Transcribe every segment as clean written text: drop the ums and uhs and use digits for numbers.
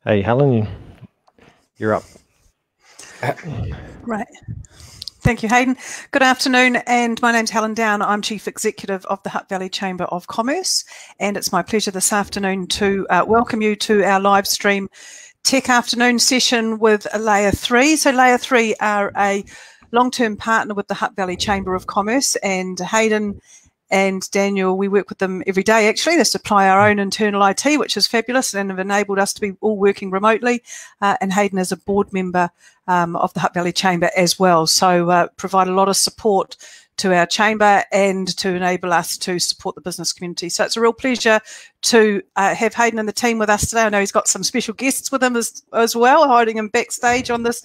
Hey, Helen, you're up. Right. Thank you, Hayden. Good afternoon, and my name's Helen Down. I'm Chief Executive of the Hutt Valley Chamber of Commerce, and it's my pleasure this afternoon to welcome you to our live stream Tech Afternoon session with Layer3. So Layer3 are a long-term partner with the Hutt Valley Chamber of Commerce, and Hayden and Daniel, we work with them every day. Actually, they supply our own internal IT, which is fabulous, and have enabled us to be all working remotely. And Hayden is a board member of the Hutt Valley Chamber as well, so provide a lot of support to our chamber and to enable us to support the business community. So it's a real pleasure to have Hayden and the team with us today. I know he's got some special guests with him as well, hiding him backstage on this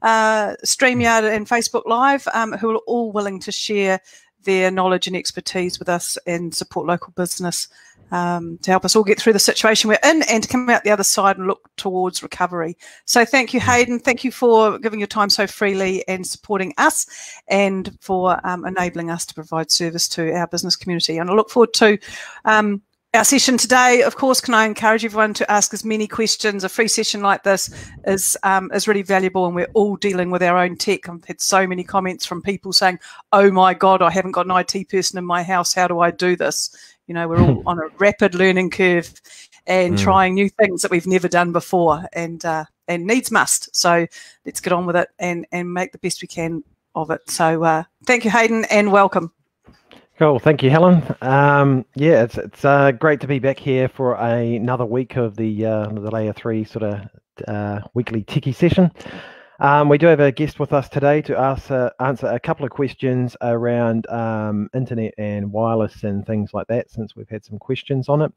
StreamYard and Facebook Live, who are all willing to share their knowledge and expertise with us and support local business to help us all get through the situation we're in and to come out the other side and look towards recovery. So thank you, Hayden. Thank you for giving your time so freely and supporting us, and for enabling us to provide service to our business community. And I look forward to our session today. Of course, can I encourage everyone to ask as many questions? A free session like this is really valuable, and we're all dealing with our own tech. I've had so many comments from people saying, oh my God, I haven't got an IT person in my house. How do I do this? You know, we're all on a rapid learning curve and trying new things that we've never done before, and needs must. So let's get on with it and make the best we can of it. So thank you, Hayden, and welcome. Cool, thank you, Helen. Yeah, it's great to be back here for another week of the Layer3 sort of weekly techie session. We do have a guest with us today to answer a couple of questions around internet and wireless and things like that, since we've had some questions on it.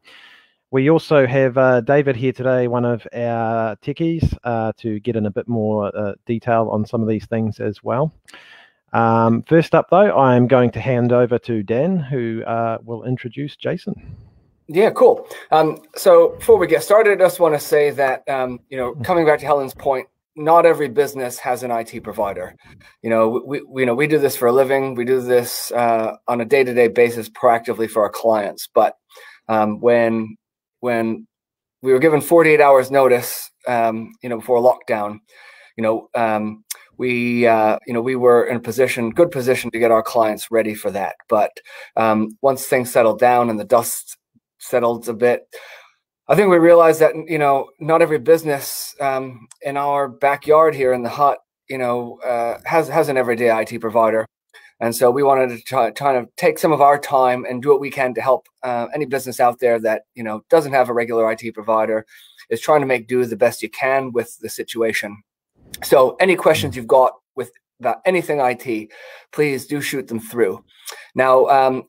We also have David here today, one of our techies, to get in a bit more detail on some of these things as well. First up, though, I'm going to hand over to Dan, who will introduce Jason. Yeah, cool. So before we get started, I just want to say that, coming back to Helen's point, not every business has an IT provider. We do this for a living. We do this on a day-to-day basis proactively for our clients. But when we were given 48 hours notice, before lockdown, we were in a good position to get our clients ready for that. But once things settled down and the dust settled a bit, I think we realized that, not every business in our backyard here in the Hutt, has an everyday IT provider. And so we wanted to try to take some of our time and do what we can to help any business out there that, doesn't have a regular IT provider, is trying to make do the best you can with the situation. So any questions you've got about anything IT, please do shoot them through. Now,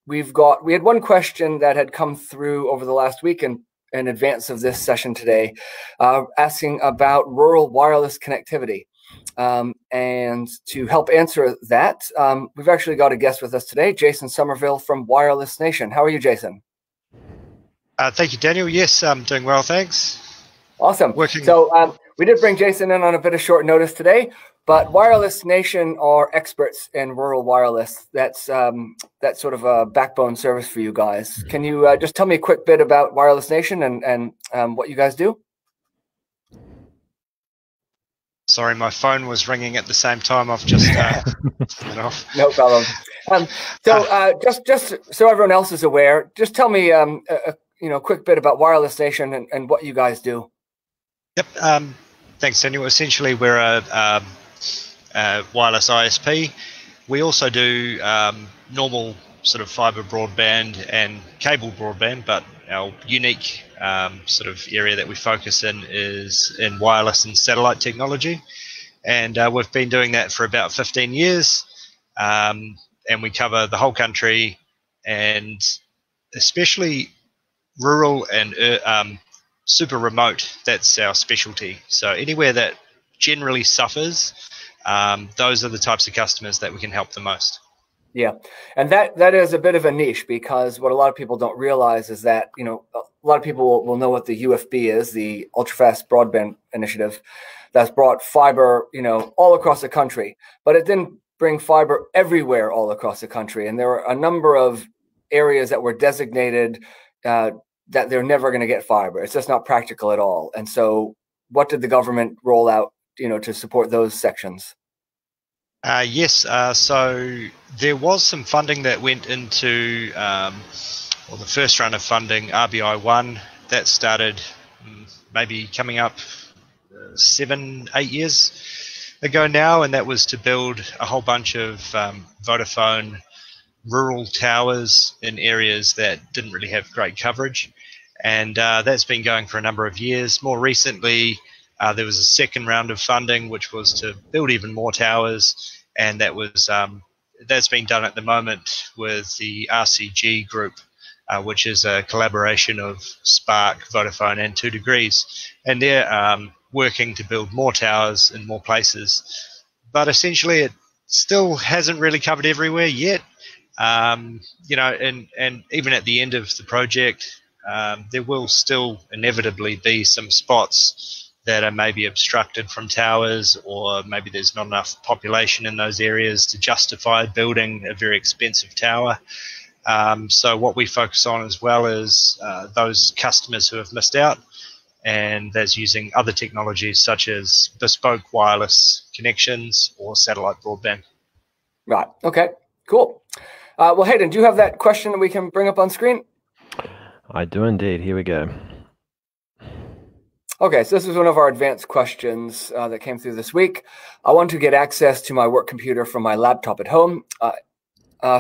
we had one question that had come through over the last week in advance of this session today, asking about rural wireless connectivity. And to help answer that, we've actually got a guest with us today, Jason Somerville from Wireless Nation. How are you, Jason? Thank you, Daniel. Yes, I'm doing well, thanks. Awesome. So we did bring Jason in on a bit of short notice today, but Wireless Nation are experts in rural wireless. That's sort of a backbone service for you guys. Can you just tell me a quick bit about Wireless Nation and what you guys do? Sorry, my phone was ringing at the same time. I've just turned it off. No problem. Just so everyone else is aware, just tell me a quick bit about Wireless Nation and what you guys do. Yep. Thanks, Daniel. Essentially, we're a wireless ISP. We also do normal sort of fiber broadband and cable broadband, but our unique sort of area that we focus in is in wireless and satellite technology. And we've been doing that for about 15 years. And we cover the whole country, and especially rural and super remote. That's our specialty. So anywhere that generally suffers, those are the types of customers that we can help the most. Yeah, and that is a bit of a niche, because what a lot of people don't realize is that, a lot of people will know what the UFB is, the Ultra-Fast Broadband Initiative, that's brought fiber, all across the country, but it didn't bring fiber everywhere all across the country. And there were a number of areas that were designated that they're never going to get fiber. It's just not practical at all. And so what did the government roll out, to support those sections? Yes, so there was some funding that went into, the first round of funding, RBI 1, that started maybe coming up 7-8 years ago now, and that was to build a whole bunch of Vodafone rural towers in areas that didn't really have great coverage, and that's been going for a number of years. More recently, there was a second round of funding which was to build even more towers, and that was that's being done at the moment with the RCG group, which is a collaboration of Spark, Vodafone and 2 Degrees, and they're working to build more towers in more places, but essentially it still hasn't really covered everywhere yet. And even at the end of the project, there will still inevitably be some spots that are maybe obstructed from towers, or maybe there's not enough population in those areas to justify building a very expensive tower. So what we focus on as well is those customers who have missed out, and that's using other technologies such as bespoke wireless connections or satellite broadband. Right. Okay. Cool. Well, Hayden, do you have that question that we can bring up on screen? I do indeed. Here we go. Okay, so this is one of our advanced questions that came through this week. I want to get access to my work computer from my laptop at home.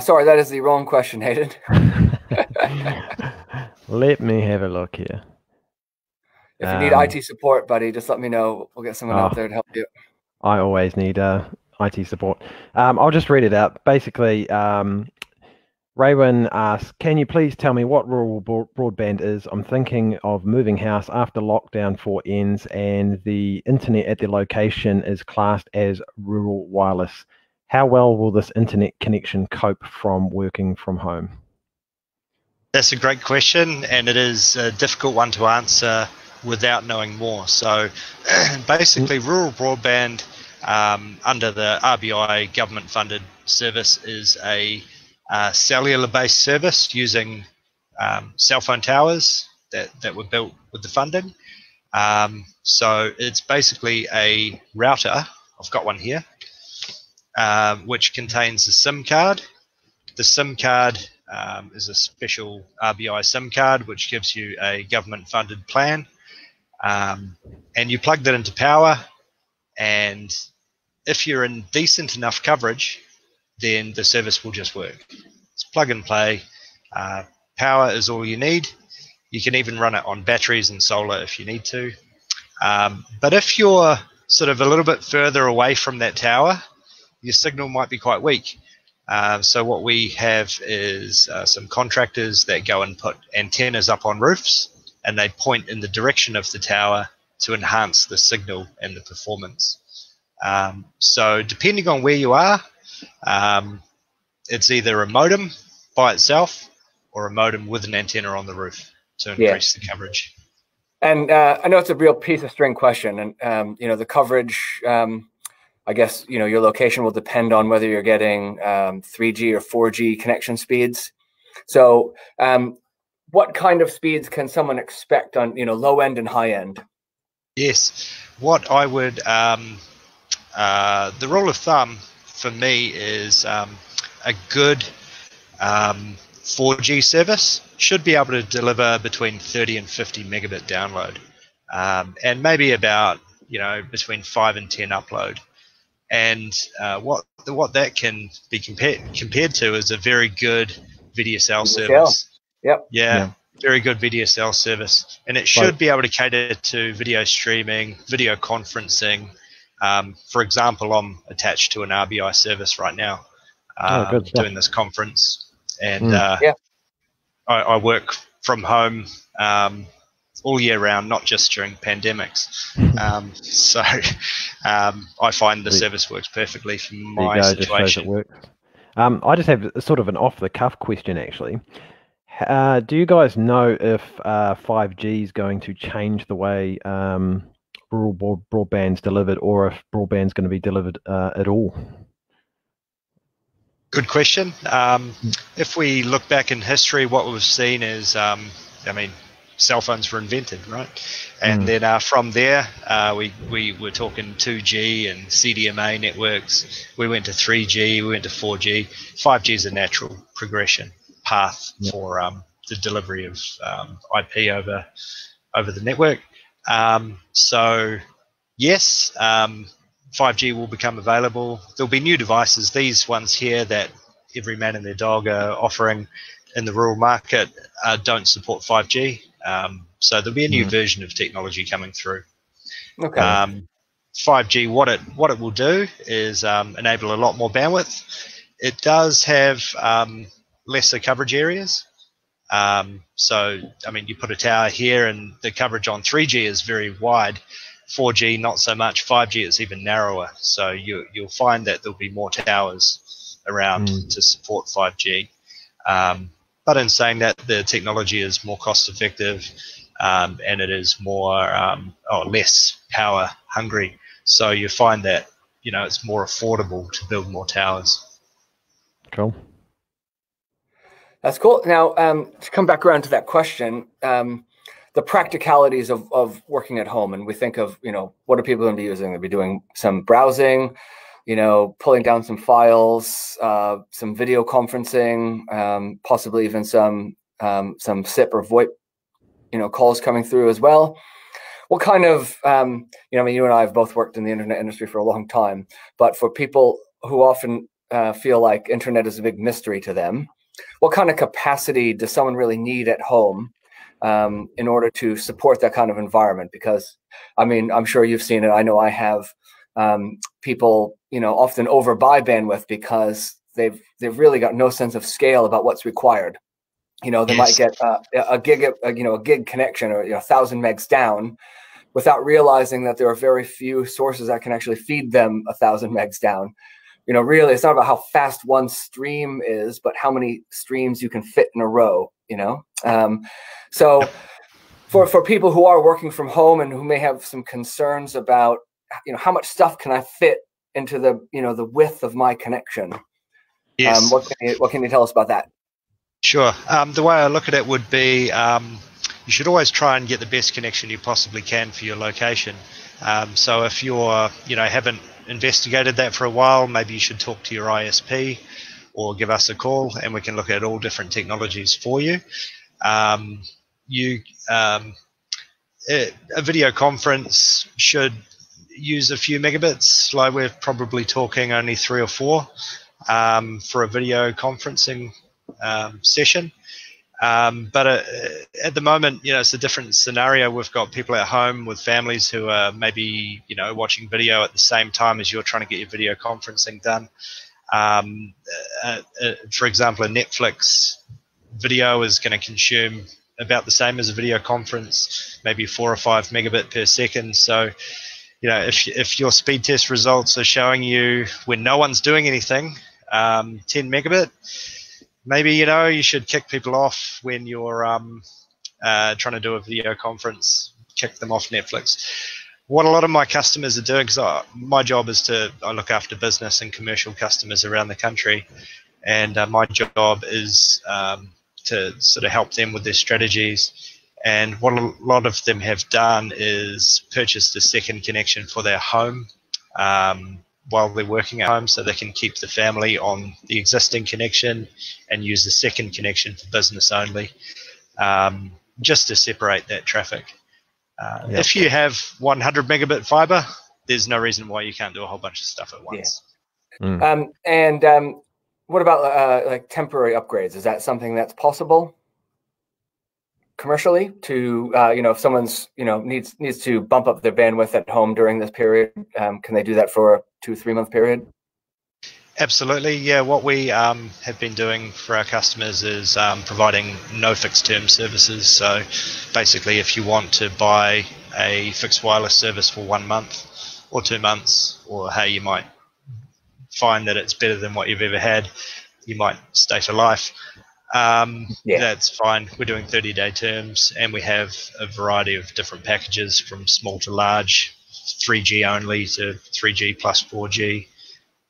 Sorry, that is the wrong question, Hayden. Let me have a look here. If you need IT support, buddy, just let me know. We'll get someone out there to help you. I always need IT support. I'll just read it out. Basically, Raywin asks, can you please tell me what rural broadband is? I'm thinking of moving house after lockdown 4 ends and the internet at the location is classed as rural wireless. How well will this internet connection cope from working from home? That's a great question, and it is a difficult one to answer without knowing more. So basically, rural broadband under the RBI government-funded service is a cellular-based service using cell phone towers that were built with the funding. So it's basically a router. I've got one here, which contains a SIM card. The SIM card is a special RBI SIM card, which gives you a government-funded plan. And you plug that into power, and if you're in decent enough coverage, then the service will just work. It's plug and play. Power is all you need. You can even run it on batteries and solar if you need to. But if you're sort of a little bit further away from that tower, your signal might be quite weak. So what we have is some contractors that go and put antennas up on roofs, and they point in the direction of the tower to enhance the signal and the performance. So depending on where you are, it's either a modem by itself or a modem with an antenna on the roof to increase the coverage. And I know it's a real piece of string question, and the coverage, I guess your location will depend on whether you're getting 3G or 4G connection speeds. So what kind of speeds can someone expect on low end and high end? Yes, what I would the rule of thumb for me is a good 4G service should be able to deliver between 30 and 50 megabit download, and maybe about between 5 and 10 upload. And what that can be compared to is a very good VDSL service. Yep. Yeah, very good VDSL service, and it should be able to cater to video streaming, video conferencing. For example, I'm attached to an RBI service right now, doing this conference, and I work from home all year round, not just during pandemics. So I find the service works perfectly for my situation. I just have sort of an off-the-cuff question, actually. Do you guys know if 5G is going to change the way rural broadband's delivered, or if broadband's going to be delivered at all? Good question. If we look back in history, what we've seen is, cell phones were invented, right? And then from there, we were talking 2G and CDMA networks. We went to 3G, we went to 4G. 5G is a natural progression path for the delivery of IP over the network. So yes, 5G will become available. There'll be new devices. These ones here that every man and their dog are offering in the rural market don't support 5G. So there'll be a new version of technology coming through. Okay. 5G, what it will do is enable a lot more bandwidth. It does have lesser coverage areas. So, I mean, you put a tower here and the coverage on 3G is very wide. 4G, not so much. 5G is even narrower. So you'll find that there'll be more towers around to support 5G. But in saying that, the technology is more cost effective and it is more less power hungry. So you find that, you know, it's more affordable to build more towers. Cool. That's cool. Now, to come back around to that question, the practicalities of working at home, and we think of, you know, what are people going to be using? They'll be doing some browsing, you know, pulling down some files, some video conferencing, possibly even some SIP or VoIP, you know, calls coming through as well. What kind of, you know, I mean, you and I have both worked in the internet industry for a long time, but for people who often feel like internet is a big mystery to them, what kind of capacity does someone really need at home in order to support that kind of environment? Because, I mean, I'm sure you've seen it. I know I have. People, you know, often overbuy bandwidth because they've really got no sense of scale about what's required. You know, they might get a gig connection or 1,000 megs down without realizing that there are very few sources that can actually feed them 1,000 megs down. You know, really, it's not about how fast one stream is, but how many streams you can fit in a row, you know? So for people who are working from home and who may have some concerns about, you know, how much stuff can I fit into the, you know, the width of my connection? Yes. What can you tell us about that? Sure. The way I look at it would be you should always try and get the best connection you possibly can for your location. So if you're, you know, haven't investigated that for a while, maybe you should talk to your ISP or give us a call and we can look at all different technologies for you. A video conference should use a few megabits, like we're probably talking only 3 or 4 for a video conferencing session. But at the moment, you know, it's a different scenario. We've got people at home with families who are maybe, you know, watching video at the same time as you're trying to get your video conferencing done. For example, a Netflix video is going to consume about the same as a video conference, maybe 4 or 5 megabit per second. So, you know, if your speed test results are showing you when no one's doing anything, 10 megabit, maybe, you know, you should kick people off when you're trying to do a video conference, kick them off Netflix. What a lot of my customers are doing, because my job is I look after business and commercial customers around the country, and my job is to sort of help them with their strategies. And what a lot of them have done is purchased a second connection for their home while they're working at home, so they can keep the family on the existing connection and use the second connection for business only, just to separate that traffic. If you have 100 megabit fiber, there's no reason why you can't do a whole bunch of stuff at once. Yeah. What about like temporary upgrades? Is that something that's possible commercially to, you know, if someone's, you know, needs to bump up their bandwidth at home during this period, can they do that for a 2-3 month period? Absolutely, yeah. What we have been doing for our customers is providing no fixed term services. So basically, if you want to buy a fixed wireless service for 1 month or 2 months, or hey, you might find that it's better than what you've ever had, you might stay for life. That's fine. We're doing 30-day terms, and we have a variety of different packages from small to large, 3G only to 3G plus 4G.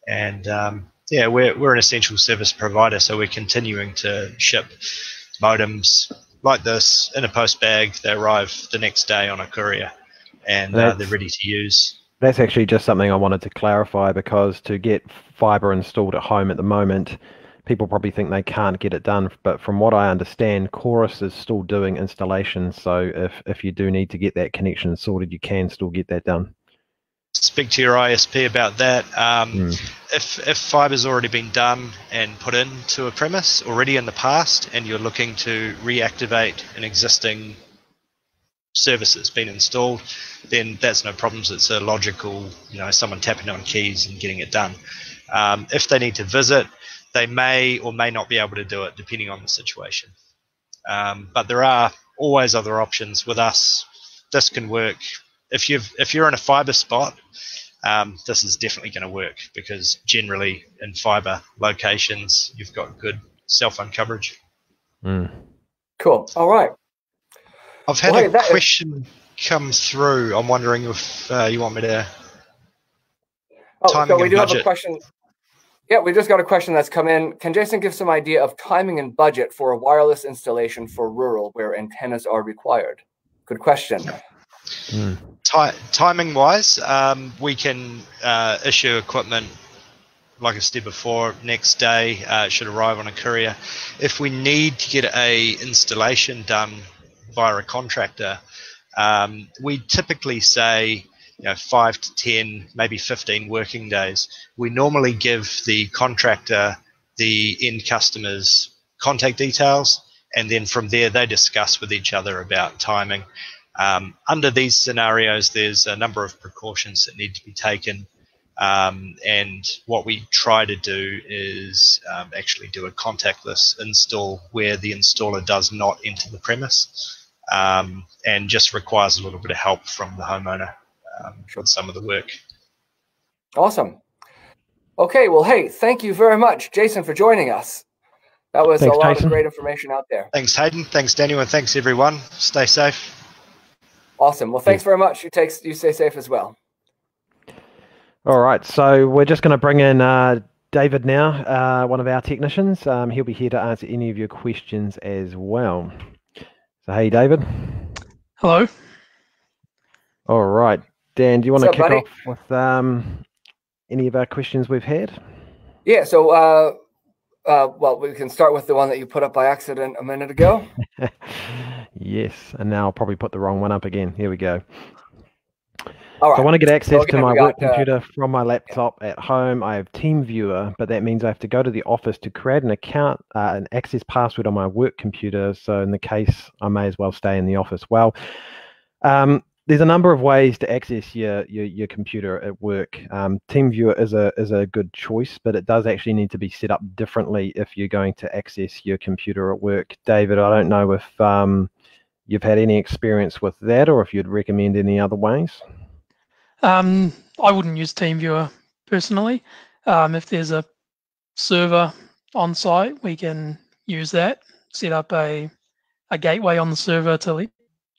And we're an essential service provider, so we're continuing to ship modems, like this in a post bag. They arrive the next day on a courier, and they're ready to use. That's actually just something I wanted to clarify, because to get fiber installed at home at the moment, people probably think they can't get it done. But from what I understand, Chorus is still doing installations. So if you do need to get that connection sorted, you can still get that done. Speak to your ISP about that. If fiber's already been done and put into a premise already in the past, and you're looking to reactivate an existing service that's been installed, then that's no problems. It's a logical, someone tapping on keys and getting it done. If they need to visit, they may or may not be able to do it depending on the situation. But there are always other options with us. This can work. If you're in a fiber spot, this is definitely going to work, because generally in fiber locations you've got good cell phone coverage. Cool. All right. I've had a question come through. I'm wondering if you want me to. So we do have a question. Yeah, we just got a question that's come in. Can Jason give some idea of timing and budget for a wireless installation for rural where antennas are required? Good question. Timing wise, we can issue equipment, like I said before, next day. It should arrive on a courier. If we need to get a installation done via a contractor, we typically say 5 to 10, maybe 15 working days. We normally give the contractor the end customer's contact details, and then from there they discuss with each other about timing. Under these scenarios, there's a number of precautions that need to be taken, and what we try to do is actually do a contactless install where the installer does not enter the premise, and just requires a little bit of help from the homeowner with some of the work. Awesome. Okay, well, hey, thank you very much, Jason, for joining us. That was a lot of great information out there. Thanks, Hayden. Thanks, Daniel, and thanks, everyone. Stay safe. Awesome. Well, thanks very much. You stay safe as well. All right, so we're just going to bring in David now, one of our technicians. He'll be here to answer any of your questions as well. So, hey, David. Hello. All right, Dan, do you want to kick buddy? off with any of our questions we've had? Yeah, so, well, we can start with the one that you put up by accident a minute ago. Yes, and now I'll probably put the wrong one up again. Here we go. All right. So I want to get access to my work got, computer from my laptop at home. I have TeamViewer, but that means I have to go to the office to create an account, an access password on my work computer. So in the case, I may as well stay in the office. Well, there's a number of ways to access your computer at work. TeamViewer is a good choice, but it does actually need to be set up differently if you're going to access your computer at work. David, I don't know if you've had any experience with that, or if you'd recommend any other ways. I wouldn't use TeamViewer personally. If there's a server on site, we can use that. Set up a gateway on the server to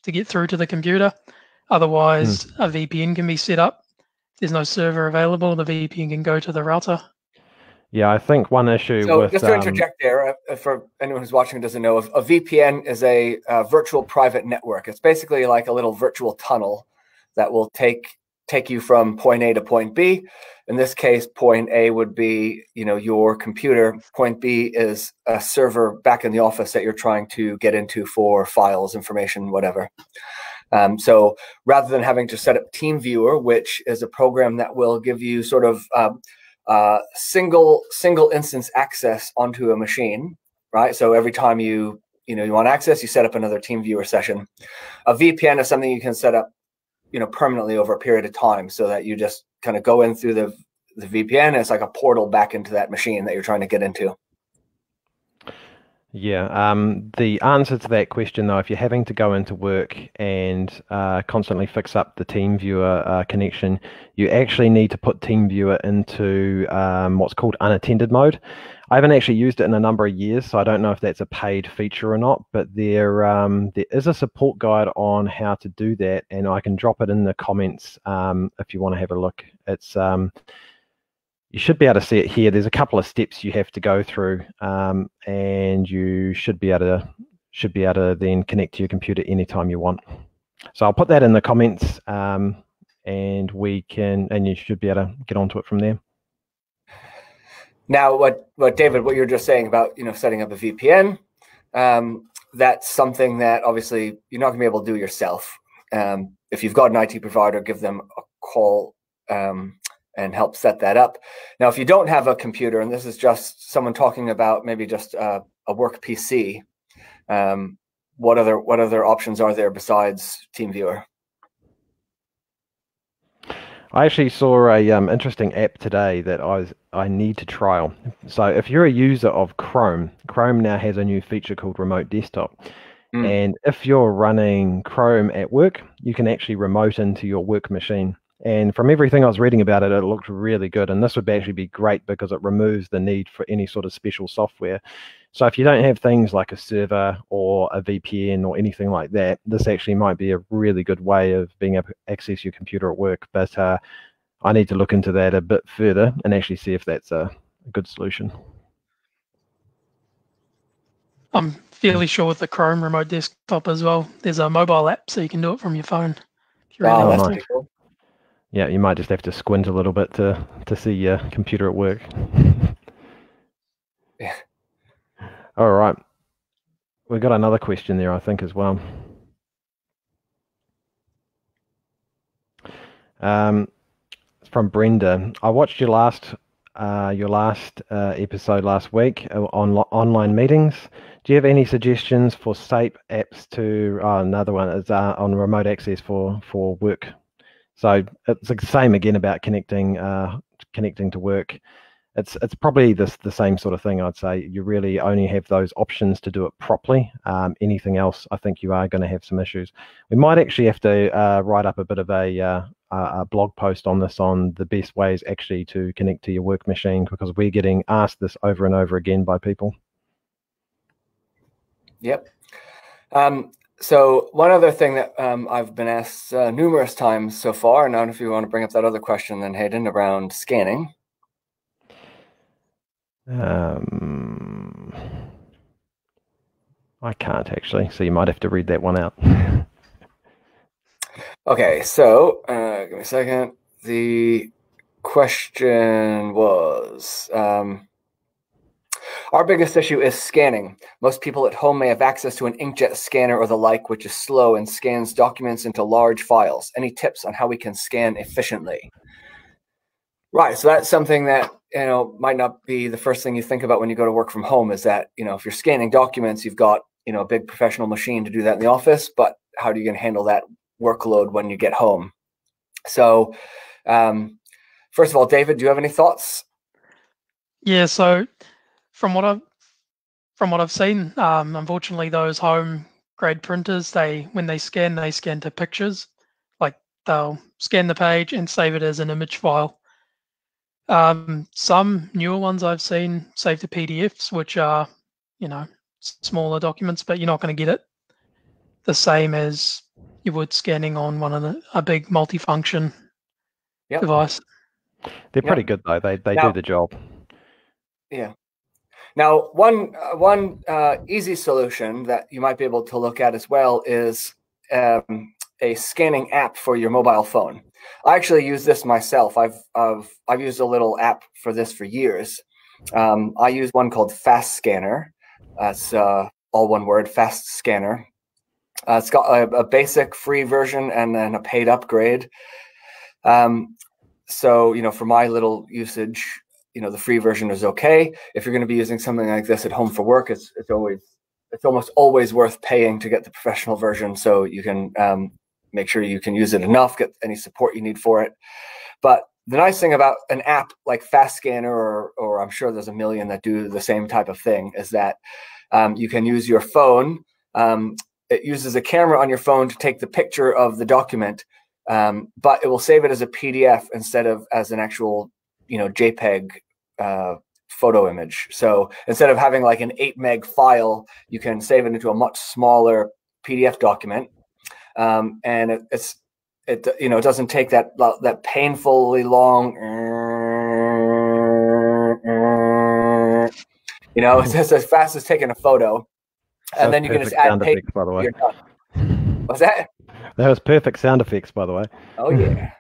get through to the computer. Otherwise, a VPN can be set up. If there's no server available, the VPN can go to the router. Yeah, I think one issue with... just to interject there, for anyone who's watching who doesn't know, a VPN is a virtual private network. It's basically like a little virtual tunnel that will take you from point A to point B. In this case, point A would be, your computer. Point B is a server back in the office that you're trying to get into for files, information, whatever. So rather than having to set up TeamViewer, which is a program that will give you sort of single instance access onto a machine, right? So every time you want access, you set up another TeamViewer session. A VPN is something you can set up, permanently over a period of time, so that you just kind of go in through the VPN. And it's like a portal back into that machine that you're trying to get into. Yeah, the answer to that question, though, if you're having to go into work and constantly fix up the TeamViewer connection, you actually need to put TeamViewer into what's called unattended mode. I haven't actually used it in a number of years, so I don't know if that's a paid feature or not, but there is a support guide on how to do that, and I can drop it in the comments if you want to have a look. It's you should be able to see it here. There's a couple of steps you have to go through, and you should be able should be able to then connect to your computer anytime you want. So I'll put that in the comments, and you should be able to get onto it from there. Now, what David, what you're just saying about setting up a VPN, that's something that obviously you're not going to be able to do yourself. If you've got an IT provider, give them a call and help set that up. Now, if you don't have a computer, and this is just someone talking about maybe just a work PC, what other options are there besides TeamViewer? I actually saw a interesting app today that I need to trial. So if you're a user of Chrome now has a new feature called Remote Desktop. And if you're running Chrome at work, you can actually remote into your work machine. And from everything I was reading about it, it looked really good. And this would actually be great because it removes the need for any sort of special software. So if you don't have things like a server or a VPN or anything like that, this actually might be a really good way of being able to access your computer at work. But I need to look into that a bit further and actually see if that's a good solution. I'm fairly sure with the Chrome Remote Desktop as well, there's a mobile app so you can do it from your phone. If you really that's want pretty cool. Yeah, you might just have to squint a little bit to see your computer at work. Yeah. All right. We've got another question there, I think, as well. It's from Brenda. I watched your last episode last week on online meetings. Do you have any suggestions for SAPE apps to? Another one is on remote access for work. So it's the same again about connecting to work. It's probably the same sort of thing. I'd say you really only have those options to do it properly. Anything else, I think you are going to have some issues. We might actually have to write up a bit of a blog post on this, on the best ways actually to connect to your work machine, because we're getting asked this over and over again by people. Yep. So one other thing that I've been asked numerous times so far, and I don't know if you want to bring up that other question then, Hayden, around scanning. I can't actually, so you might have to read that one out. Okay, so give me a second. The question was, our biggest issue is scanning. Most people at home may have access to an inkjet scanner or the like, which is slow and scans documents into large files. Any tips on how we can scan efficiently? Right, so that's something that might not be the first thing you think about when you go to work from home, is that if you're scanning documents, you've got a big professional machine to do that in the office, but how are you going to handle that workload when you get home? So first of all, David, do you have any thoughts? Yeah, so from what I've seen, unfortunately those home grade printers, when they scan to pictures. Like they'll scan the page and save it as an image file. Some newer ones I've seen save to PDFs, which are smaller documents, but you're not going to get it the same as you would scanning on a big multifunction device. They're pretty good though. They do the job. Yeah. Now, one easy solution that you might be able to look at as well is a scanning app for your mobile phone. I actually use this myself. I've used a little app for this for years. I use one called Fast Scanner. That's all one word, Fast Scanner. It's got a basic free version and then a paid upgrade. So for my little usage, the free version is okay. If you're going to be using something like this at home for work, it's almost always worth paying to get the professional version, so you can make sure you can use it enough, get any support you need for it. But the nice thing about an app like Fast Scanner, or I'm sure there's a million that do the same type of thing, is that you can use your phone. It uses a camera on your phone to take the picture of the document, but it will save it as a PDF instead of as an actual JPEG photo image. So instead of having like an 8 meg file, you can save it into a much smaller PDF document, and it doesn't take that painfully long. It's just as fast as taking a photo. And then you can just add pages, by the way. You're done. What's that? That was perfect sound effects, by the way. Oh yeah.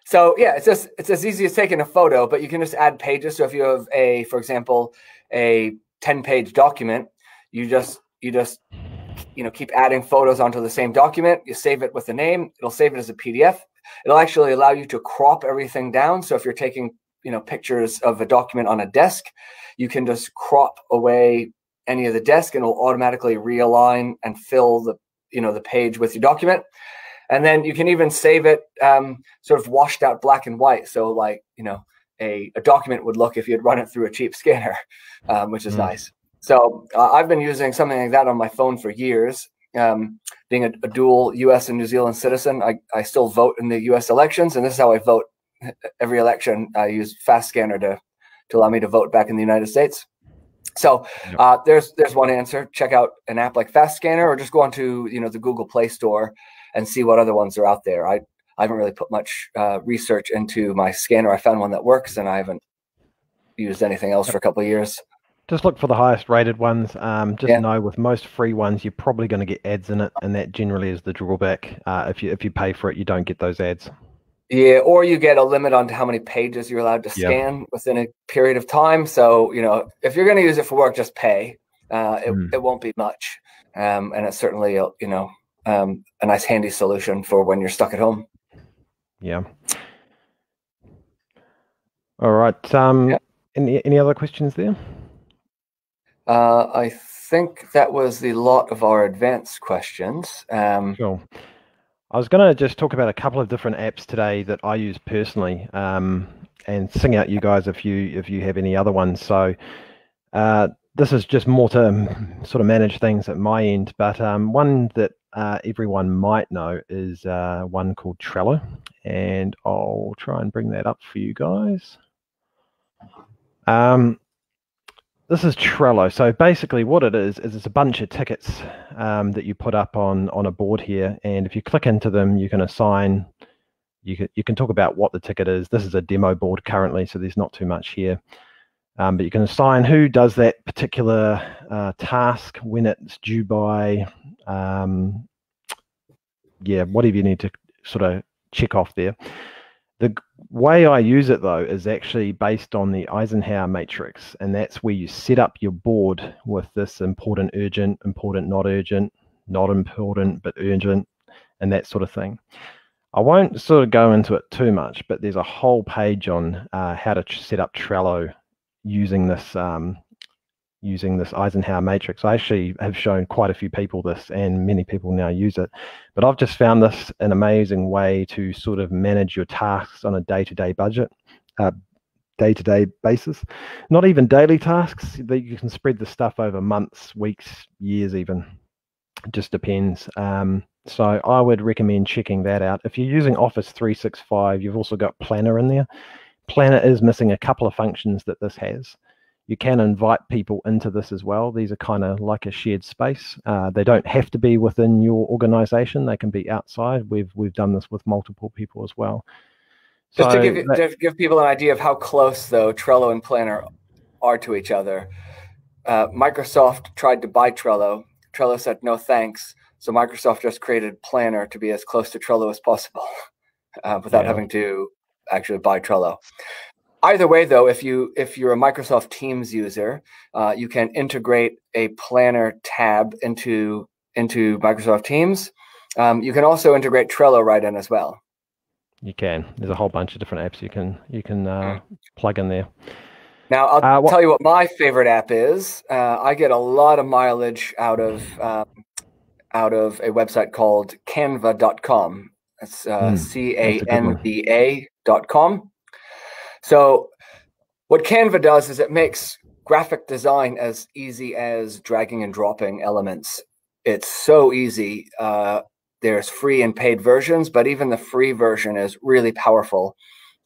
So yeah, it's as easy as taking a photo, but you can just add pages. So if you have for example, a 10-page document, you just keep adding photos onto the same document. You save it with a name. It'll save it as a PDF. It'll actually allow you to crop everything down. So if you're taking pictures of a document on a desk, you can just crop away any of the desk, and it'll automatically realign and fill the page with your document. And then you can even save it sort of washed out black and white. So like, a document would look if you'd run it through a cheap scanner, which is nice. So I've been using something like that on my phone for years. Being a dual US and New Zealand citizen, I still vote in the US elections, and this is how I vote every election. I use Fast Scanner to allow me to vote back in the United States. So there's one answer. Check out an app like Fast Scanner, or just go onto the Google Play Store and see what other ones are out there. I haven't really put much research into my scanner. I found one that works, and I haven't used anything else for a couple of years. Just look for the highest rated ones. Know with most free ones, you're probably going to get ads in it, and that generally is the drawback. If you pay for it, you don't get those ads. Yeah, or you get a limit on how many pages you're allowed to scan within a period of time. So if you're going to use it for work, just pay. It won't be much, and it's certainly a nice handy solution for when you're stuck at home. Yeah. All right. Any other questions there? I think that was the lot of our advanced questions. Sure. I was going to just talk about a couple of different apps today that I use personally, and sing out you guys if you have any other ones. So this is just more to sort of manage things at my end, but one that everyone might know is one called Trello, and I'll try and bring that up for you guys. This is Trello. So basically what it is it's a bunch of tickets that you put up on a board here, and if you click into them, you can assign, you can talk about what the ticket is. This is a demo board currently, so there's not too much here. But you can assign who does that particular task, when it's due by, whatever you need to sort of check off there. The way I use it, though, is actually based on the Eisenhower matrix, and that's where you set up your board with this important, urgent, important, not urgent, not important, but urgent, and that sort of thing. I won't sort of go into it too much, but there's a whole page on how to set up Trello using this Eisenhower matrix. I actually have shown quite a few people this, and many people now use it. But I've just found this an amazing way to sort of manage your tasks on a day-to-day basis. Not even daily tasks, that you can spread the stuff over months, weeks, years even. It just depends. So I would recommend checking that out. If you're using Office 365, you've also got Planner in there. Planner is missing a couple of functions that this has. You can invite people into this as well. These are kind of like a shared space. They don't have to be within your organization. They can be outside. We've done this with multiple people as well. Just to give people an idea of how close, though, Trello and Planner are to each other. Microsoft tried to buy Trello. Trello said no thanks. So Microsoft just created Planner to be as close to Trello as possible without having to actually buy Trello. Either way, though, if you're a Microsoft Teams user, you can integrate a Planner tab into Microsoft Teams. You can also integrate Trello right in as well. You can. There's a whole bunch of different apps you can plug in there. Now, I'll tell you what my favorite app is. I get a lot of mileage out of a website called Canva.com. That's Canva.com. So what Canva does is it makes graphic design as easy as dragging and dropping elements. It's so easy. There's free and paid versions, but even the free version is really powerful.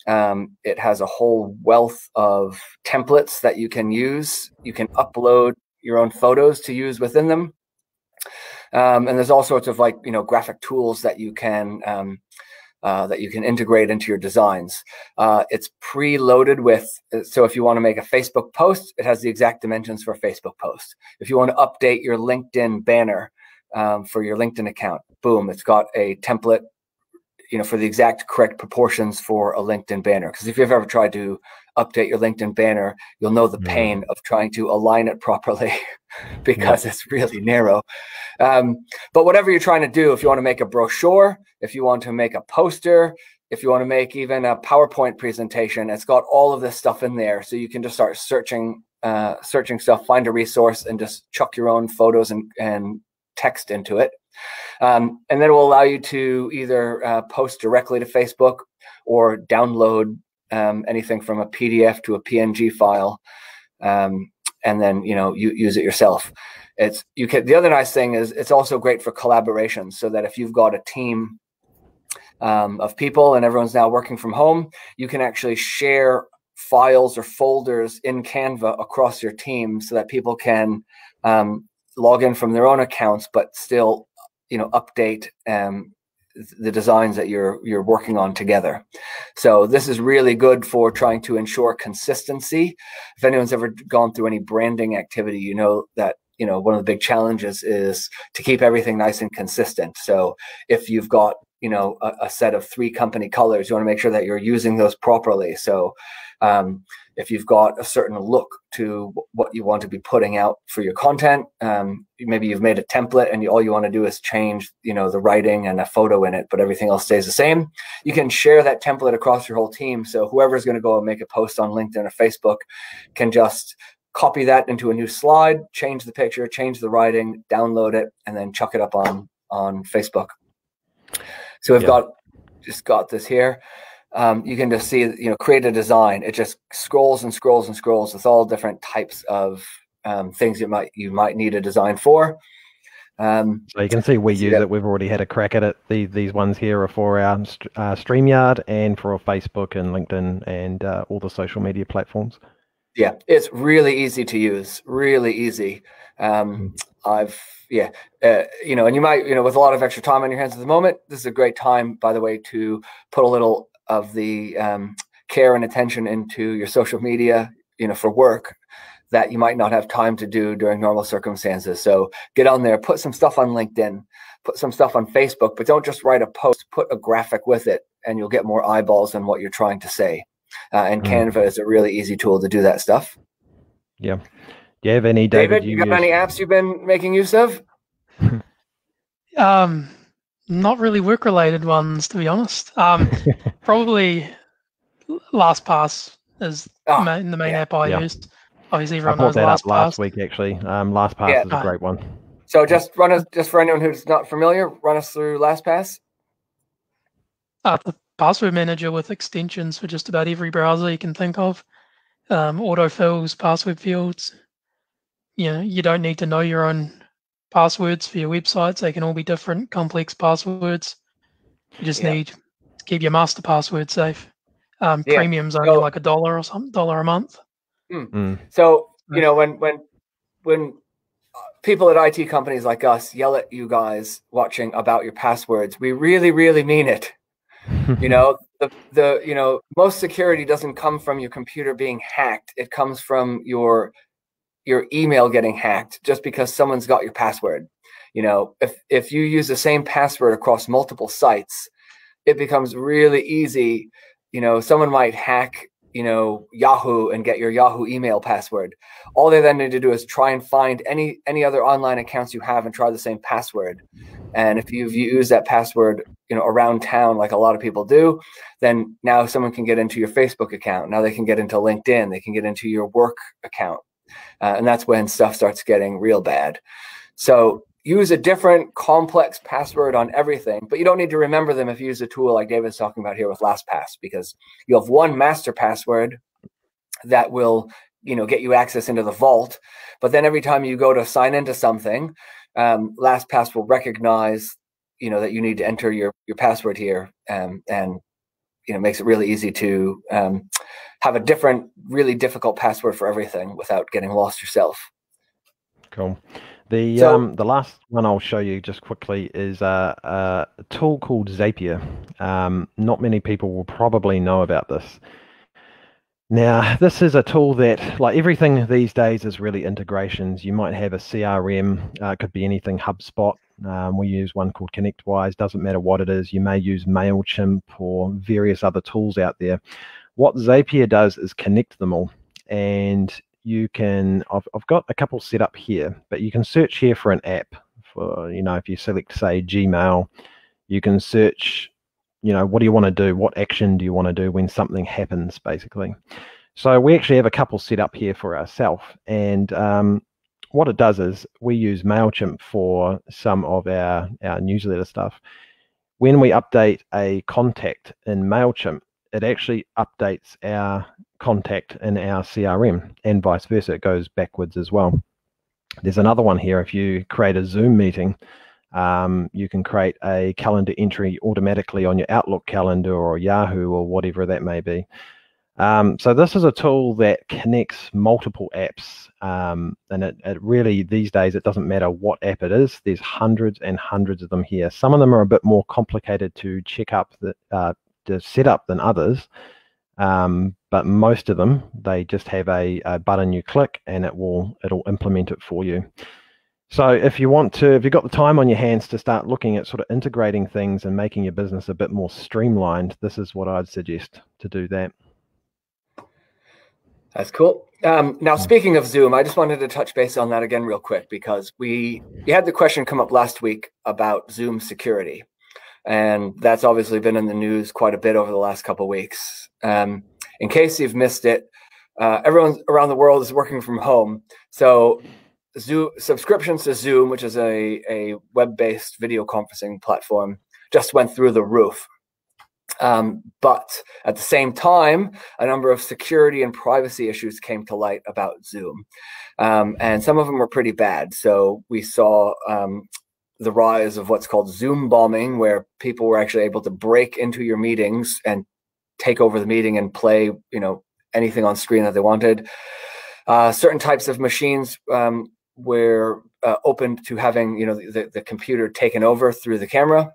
It has a whole wealth of templates that you can use. You can upload your own photos to use within them. And there's all sorts of graphic tools that you can that you can integrate into your designs. It's preloaded with, so if you want to make a Facebook post, it has the exact dimensions for a Facebook post. If you want to update your LinkedIn banner for your LinkedIn account, boom, it's got a template, for the exact correct proportions for a LinkedIn banner. Because if you've ever tried to update your LinkedIn banner, you'll know the pain of trying to align it properly because it's really narrow. But whatever you're trying to do, if you want to make a brochure, if you want to make a poster, if you want to make even a PowerPoint presentation, it's got all of this stuff in there. So you can just start searching stuff, find a resource, and just chuck your own photos and text into it. And then it will allow you to either post directly to Facebook or download anything from a PDF to a PNG file, and then you use it yourself. The other nice thing is it's also great for collaboration, so that if you've got a team of people and everyone's now working from home, you can actually share files or folders in Canva across your team so that people can log in from their own accounts, but still update the designs that you're working on together. So this is really good for trying to ensure consistency. If anyone's ever gone through any branding activity, you know that one of the big challenges is to keep everything nice and consistent. So if you've got a set of 3 company colors, you want to make sure that you're using those properly. So if you've got a certain look to what you want to be putting out for your content, maybe you've made a template and all you want to do is change the writing and a photo in it, but everything else stays the same. You can share that template across your whole team, so whoever's going to go and make a post on LinkedIn or Facebook can just copy that into a new slide, change the picture, change the writing, download it, and then chuck it up on Facebook. So we've got this here. You can just see, create a design. It just scrolls and scrolls and scrolls with all different types of things you might need a design for. So you can see we use it. We've already had a crack at it. These ones here are for our StreamYard and for our Facebook and LinkedIn and all the social media platforms. Yeah, it's really easy to use. Really easy. And you might, with a lot of extra time on your hands at the moment, this is a great time, by the way, to put a little of the care and attention into your social media, for work that you might not have time to do during normal circumstances. So get on there, put some stuff on LinkedIn, put some stuff on Facebook, but don't just write a post, put a graphic with it, and you'll get more eyeballs on what you're trying to say. And Canva is a really easy tool to do that stuff. Yeah. Do you have any, David, you got any apps you've been making use of? Not really work-related ones, to be honest. Probably LastPass is the main app I used. Obviously, everyone knows LastPass. I brought that up last week, actually. LastPass is a great one. So just for anyone who's not familiar, run us through LastPass. The password manager with extensions for just about every browser you can think of. Autofills password fields. You don't need to know your own passwords for your websites. They can all be different, complex passwords. You just need to keep your master password safe. Premium's only like $1 or something, $1 a month. So when people at IT companies like us yell at you guys watching about your passwords, we really, really mean it. Most security doesn't come from your computer being hacked. It comes from your email getting hacked just because someone's got your password. If you use the same password across multiple sites, it becomes really easy. Someone might hack, Yahoo and get your Yahoo email password. All they then need to do is try and find any other online accounts you have and try the same password. And if you've used that password, around town, like a lot of people do, then now someone can get into your Facebook account. Now they can get into LinkedIn. They can get into your work account. And that's when stuff starts getting real bad. So use a different complex password on everything, but you don't need to remember them if you use a tool like David's talking about here with LastPass, because you have one master password that will, get you access into the vault. But then every time you go to sign into something, LastPass will recognize, that you need to enter your password here, and makes it really easy to have a different, really difficult password for everything without getting lost yourself. Cool. The last one I'll show you just quickly is a tool called Zapier. Not many people will probably know about this. Now, this is a tool that, like everything these days, is really integrations. You might have a CRM, it could be anything, HubSpot. We use one called ConnectWise, doesn't matter what it is. You may use MailChimp or various other tools out there. What Zapier does is connect them all. And you can, I've got a couple set up here, but you can search here for an app. For, if you select, say, Gmail, you can search, what do you want to do? What action do you want to do when something happens, basically? So we actually have a couple set up here for ourselves. And what it does is we use MailChimp for some of our newsletter stuff. When we update a contact in MailChimp, it actually updates our contact in our CRM, and vice versa. It goes backwards as well. There's another one here. If you create a Zoom meeting, you can create a calendar entry automatically on your Outlook calendar or Yahoo or whatever that may be. So this is a tool that connects multiple apps, and it really, these days, it doesn't matter what app it is. There's hundreds and hundreds of them here. Some of them are a bit more complicated to check up, to set up than others, but most of them, they just have a button you click and it'll implement it for you. So if you've got the time on your hands to start looking at sort of integrating things and making your business a bit more streamlined, this is what I'd suggest to do that. That's cool. Now, speaking of Zoom, I just wanted to touch base on that again real quick, because you had the question come up last week about Zoom security. And that's obviously been in the news quite a bit over the last couple of weeks. In case you've missed it, everyone around the world is working from home. So subscriptions to Zoom, which is a web-based video conferencing platform, just went through the roof. But at the same time, a number of security and privacy issues came to light about Zoom. And some of them were pretty bad. So we saw the rise of what's called Zoom bombing, where people were actually able to break into your meetings and take over the meeting and play, anything on screen that they wanted. Certain types of machines were open to having, the computer taken over through the camera.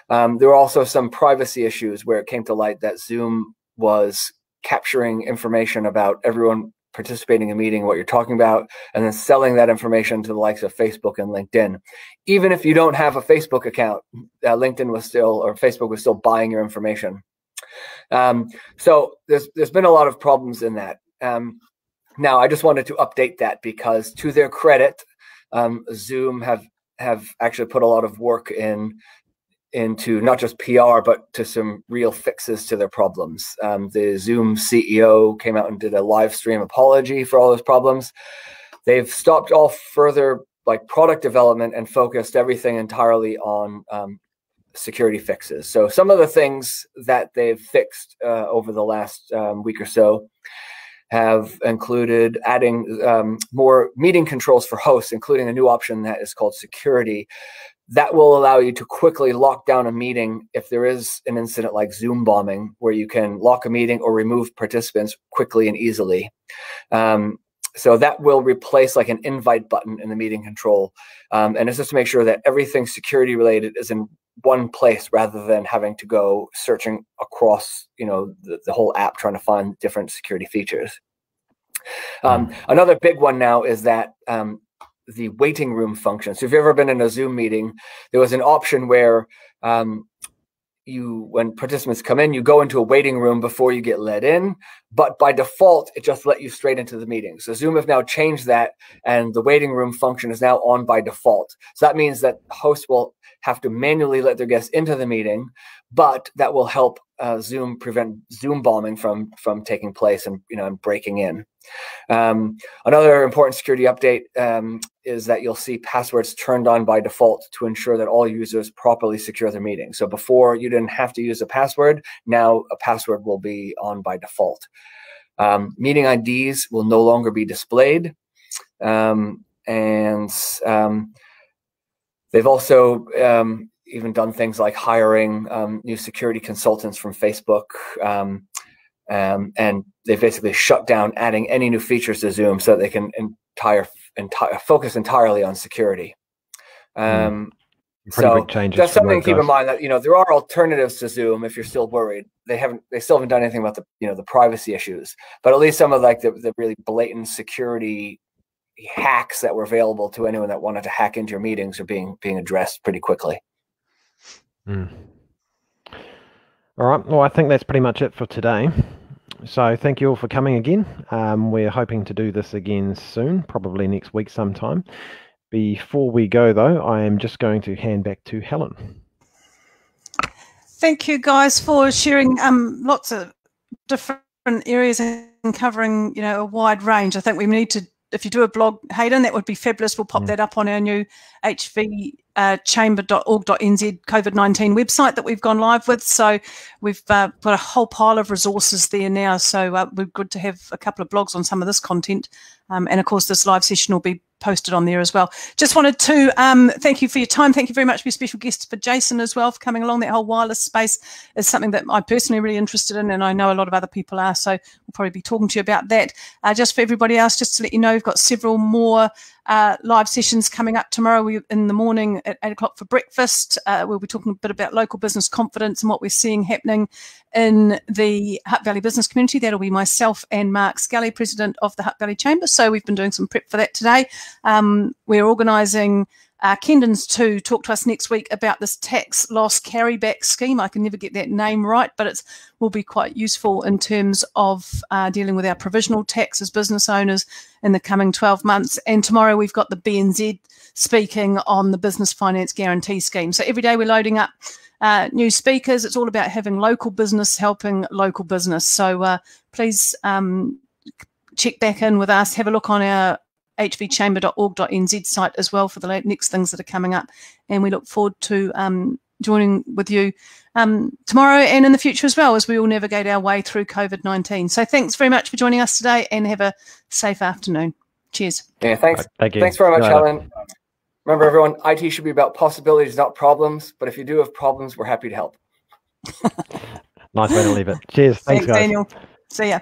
There were also some privacy issues where it came to light that Zoom was capturing information about everyone participating in a meeting, what you're talking about, and then selling that information to the likes of Facebook and LinkedIn. Even if you don't have a Facebook account, Facebook was still buying your information. So there's been a lot of problems in that. Now, I just wanted to update that because, to their credit, Zoom have actually put a lot of work into not just PR, but to some real fixes to their problems. The Zoom CEO came out and did a live stream apology for all those problems. They've stopped all further product development and focused everything entirely on security fixes. So some of the things that they've fixed over the last week or so have included adding more meeting controls for hosts, including a new option that is called security. That will allow you to quickly lock down a meeting if there is an incident like Zoom bombing, where you can lock a meeting or remove participants quickly and easily. So that will replace an invite button in the meeting control. And it's just to make sure that everything security related is in one place rather than having to go searching across, the whole app trying to find different security features. Another big one now is that the waiting room function. So if you've ever been in a Zoom meeting, there was an option where when participants come in, you go into a waiting room before you get let in, but by default, it just let you straight into the meeting. So Zoom have now changed that, and the waiting room function is now on by default. So that means that hosts will have to manually let their guests into the meeting, but that will help Zoom prevent Zoom bombing from taking place and and breaking in. Another important security update is that you'll see passwords turned on by default to ensure that all users properly secure their meeting. So before, you didn't have to use a password. Now a password will be on by default. Meeting IDs will no longer be displayed. They've also even done things like hiring new security consultants from Facebook. And they basically shut down adding any new features to Zoom so that they can focus entirely on security. Pretty big changes. That's something to keep in mind, that there are alternatives to Zoom if you're still worried. They still haven't done anything about the privacy issues, but at least some of the really blatant security hacks that were available to anyone that wanted to hack into your meetings are being addressed pretty quickly. All right. Well, I think that's pretty much it for today. So thank you all for coming again. We're hoping to do this again soon, probably next week sometime. Before we go, though, I am just going to hand back to Helen. Thank you, guys, for sharing lots of different areas and covering, a wide range. I think we need to, if you do a blog, Hayden, that would be fabulous. We'll pop that up on our new hvchamber.org.nz COVID-19 website that we've gone live with. So we've got a whole pile of resources there now. So we're good to have a couple of blogs on some of this content. And of course, this live session will be posted on there as well. Just wanted to thank you for your time. Thank you very much for your special guests, for Jason as well, for coming along. That whole wireless space is something that I'm personally really interested in, and I know a lot of other people are, so we'll probably be talking to you about that. Just for everybody else, just to let you know, we've got several more live sessions coming up tomorrow in the morning at 8 o'clock for breakfast. We'll be talking a bit about local business confidence and what we're seeing happening in the Hutt Valley business community. That'll be myself and Mark Scully, President of the Hutt Valley Chamber. So we've been doing some prep for that today. We're organising Kendon's to talk to us next week about this tax loss carryback scheme. I can never get that name right, but it will be quite useful in terms of dealing with our provisional tax as business owners in the coming 12 months. And tomorrow we've got the BNZ speaking on the business finance guarantee scheme. So every day we're loading up new speakers. It's all about having local business helping local business. So please check back in with us. Have a look on our hvchamber.org.nz site as well for the next things that are coming up. And we look forward to joining with you tomorrow and in the future as well, as we all navigate our way through COVID-19. So thanks very much for joining us today, and have a safe afternoon. Cheers. Yeah, thanks. Thank you. Thanks very much, Helen. Remember, everyone, IT should be about possibilities, not problems. But if you do have problems, we're happy to help. Nice way to leave it. Cheers. Thanks, guys. Daniel. See ya.